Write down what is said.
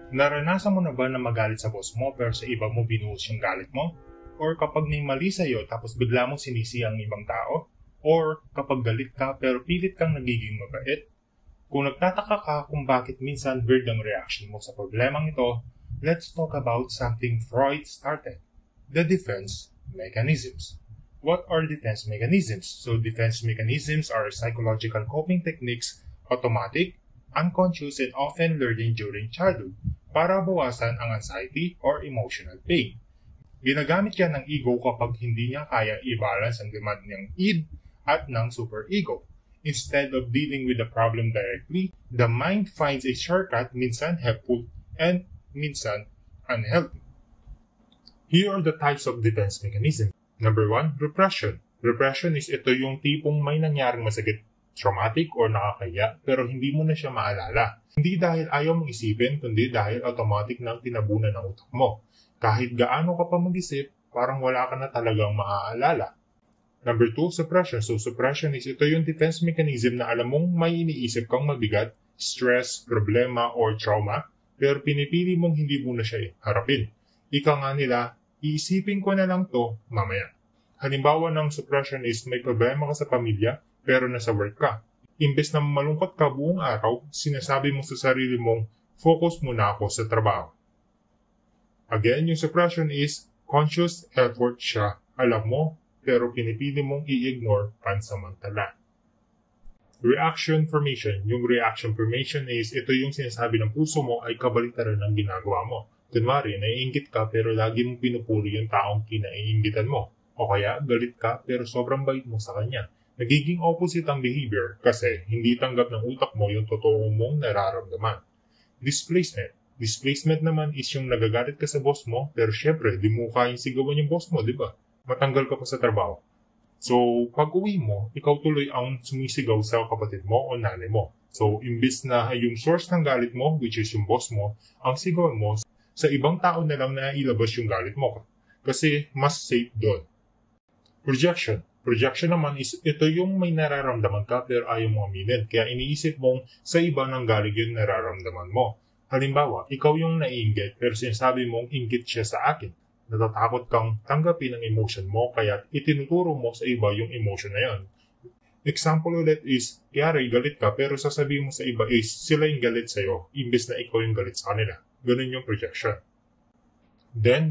Naranasan mo na ba na magalit sa boss mo pero sa iba mo binuhos yung galit mo? Or kapag may mali sa'yo tapos bigla mong sinisi ang ibang tao? Or kapag galit ka pero pilit kang nagiging mabait? Kung nagtataka ka kung bakit minsan weird ang reaction mo sa problemang ito, let's talk about something Freud started. The defense mechanisms. What are defense mechanisms? So defense mechanisms are psychological coping techniques, automatic, unconscious, and often learned during childhood para bawasan ang anxiety or emotional pain. Ginagamit yan ng ego kapag hindi niya kaya i-balance ang demand ng id at ng superego. Instead of dealing with the problem directly, the mind finds a shortcut, minsan helpful and minsan unhealthy. Here are the types of defense mechanism. Number 1, repression. Repression is ito yung tipong may nangyaring masakit, traumatic or nakakaya pero hindi mo na siya maalala. Hindi dahil ayaw mong isipin kundi dahil automatic nang tinabunan ng utak mo. Kahit gaano ka pa mag-isip, parang wala ka na talagang maaalala. Number 2, suppression. So suppression is ito yung defense mechanism na alam mong may iniisip kang mabigat, stress, problema, or trauma, pero pinipili mong hindi mo na siya harapin. Ika nga nila, iisipin ko na lang to mamaya. Halimbawa ng suppression is may problema ka sa pamilya, pero nasa work ka. Imbes na malungkot ka buong araw, sinasabi mo sa sarili mong, focus muna ako sa trabaho. Again, yung suppression is conscious effort siya. Alam mo, pero pinipili mong i-ignore pansamantala. Reaction formation. Yung reaction formation is ito yung sinasabi ng puso mo ay kabaliktaran ng ginagawa mo. Kunwari, naiinggit ka pero lagi mong pinupuri yung taong kinaiinggitan mo. O kaya, galit ka pero sobrang bait mo sa kanya. Nagiging opposite ang behavior kasi hindi tanggap ng utak mo yung totoo mong nararamdaman. Displacement. Displacement naman is yung nagagalit ka sa boss mo pero syempre, di mo kayang sigawan yung boss mo, di ba? Matanggal ka pa sa trabaho. So, pag uwi mo, ikaw tuloy ang sumisigaw sa kapatid mo o nanay mo. So, imbis na yung source ng galit mo, which is yung boss mo, ang sigawan mo, sa ibang tao na lang na ilabas yung galit mo. Kasi mas safe doon. Projection. Projection naman is ito yung may nararamdaman ka pero ayaw mo aminin. Kaya iniisip mong sa iba nang galing yung nararamdaman mo. Halimbawa, ikaw yung naiinggit pero sinasabi mong inggit siya sa akin. Natatakot kang tanggapin ang emotion mo kaya itinuturo mo sa iba yung emotion na yun. Example ulit is, kaya galit ka pero sasabihin mo sa iba is sila yung galit sa'yo imbes na ikaw yung galit sa kanila. Ganun yung projection. Then,